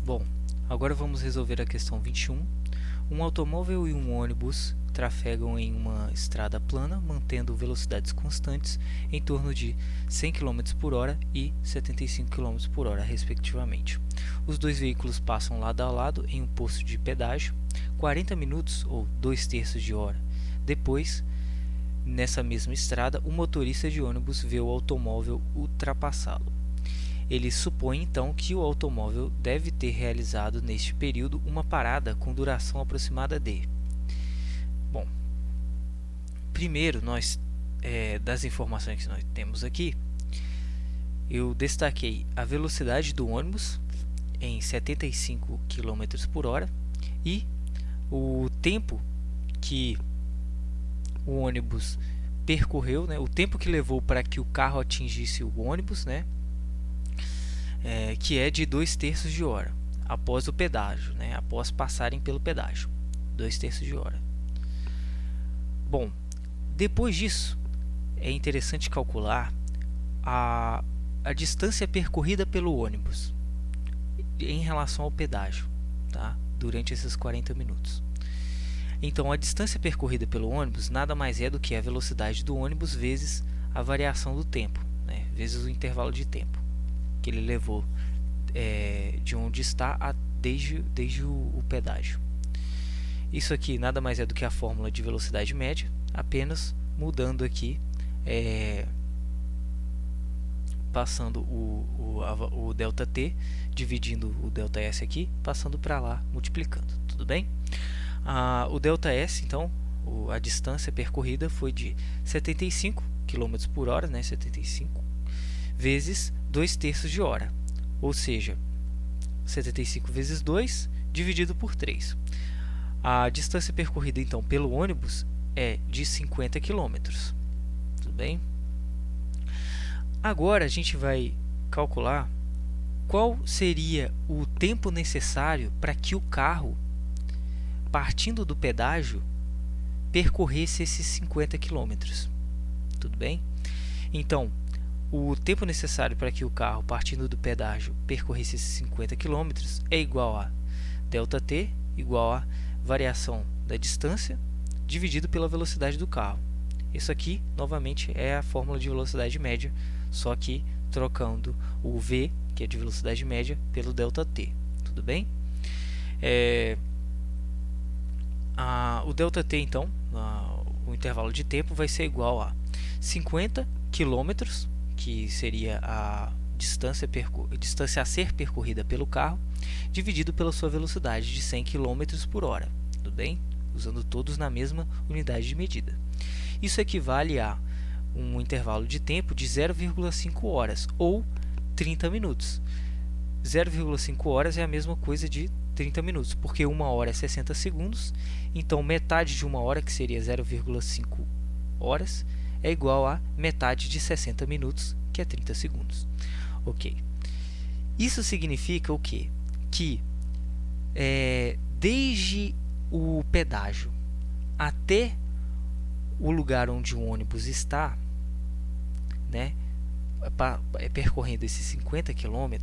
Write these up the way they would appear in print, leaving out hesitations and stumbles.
Bom, agora vamos resolver a questão 21. Um automóvel e um ônibus trafegam em uma estrada plana, mantendo velocidades constantes em torno de 100 km por hora e 75 km por hora, respectivamente. Os dois veículos passam lado a lado em um posto de pedágio, 40 minutos ou 2/3 de hora. Depois, nessa mesma estrada, o motorista de ônibus vê o automóvel ultrapassá-lo. Ele supõe então que o automóvel deve ter realizado neste período uma parada com duração aproximada de... Bom, primeiro das informações que nós temos aqui, eu destaquei a velocidade do ônibus em 75 km por hora e o tempo que o ônibus percorreu, né, o tempo que levou para que o carro atingisse o ônibus, né, que é de 2/3 de hora após o pedágio, né, após passarem pelo pedágio, 2/3 de hora. Bom, depois disso é interessante calcular a distância percorrida pelo ônibus em relação ao pedágio, tá? Durante esses 40 minutos. Então, a distância percorrida pelo ônibus nada mais é do que a velocidade do ônibus vezes a variação do tempo, né? Vezes o intervalo de tempo que ele levou de onde está desde o pedágio. Isso aqui nada mais é do que a fórmula de velocidade média, apenas mudando aqui, passando o ΔT, dividindo o ΔS aqui, passando para lá, multiplicando, tudo bem? O ΔS, então, a distância percorrida foi de 75 km por hora, né, 75, vezes 2/3 de hora, ou seja, 75 vezes 2 dividido por 3. A distância percorrida então pelo ônibus é de 50 km. Tudo bem? Agora a gente vai calcular qual seria o tempo necessário para que o carro, partindo do pedágio, percorresse esses 50 km. Tudo bem? Então, o tempo necessário para que o carro, partindo do pedágio, percorresse esses 50 km é igual a ΔT igual a variação da distância dividido pela velocidade do carro. Isso aqui, novamente, é a fórmula de velocidade média, só que trocando o V, que é de velocidade média, pelo ΔT. Tudo bem? O ΔT, então, o intervalo de tempo vai ser igual a 50 km, que seria a distância a ser percorrida pelo carro, dividido pela sua velocidade de 100 km por hora. Tudo bem? Usando todos na mesma unidade de medida. Isso equivale a um intervalo de tempo de 0,5 horas ou 30 minutos. 0,5 horas é a mesma coisa de 30 minutos, porque 1 hora é 60 segundos, então metade de 1 hora, que seria 0,5 horas, é igual a metade de 60 minutos, que é 30 segundos. Ok. Isso significa o quê? Que desde o pedágio até o lugar onde o ônibus está, né, percorrendo esses 50 km,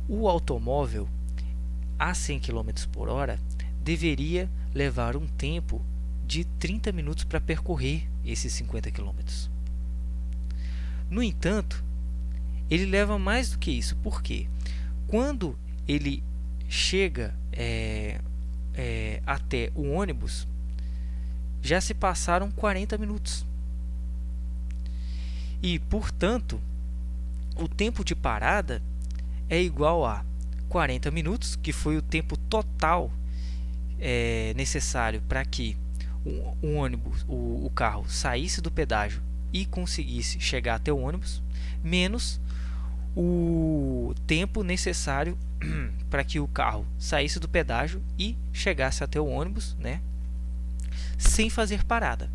o automóvel a 100 km por hora deveria levar um tempo de 30 minutos para percorrer esses 50 km. No entanto, ele leva mais do que isso. Por quê? Quando ele chega até o ônibus, já se passaram 40 minutos. E, portanto, o tempo de parada é igual a 40 minutos, que foi o tempo total necessário para que o ônibus, o carro saísse do pedágio e conseguisse chegar até o ônibus, menos o tempo necessário para que o carro saísse do pedágio e chegasse até o ônibus, né, sem fazer parada.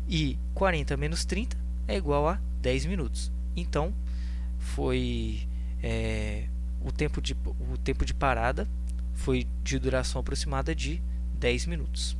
E 40 menos 30 é igual a 10 minutos. Então, foi o tempo de parada foi de duração aproximada de 10 minutos.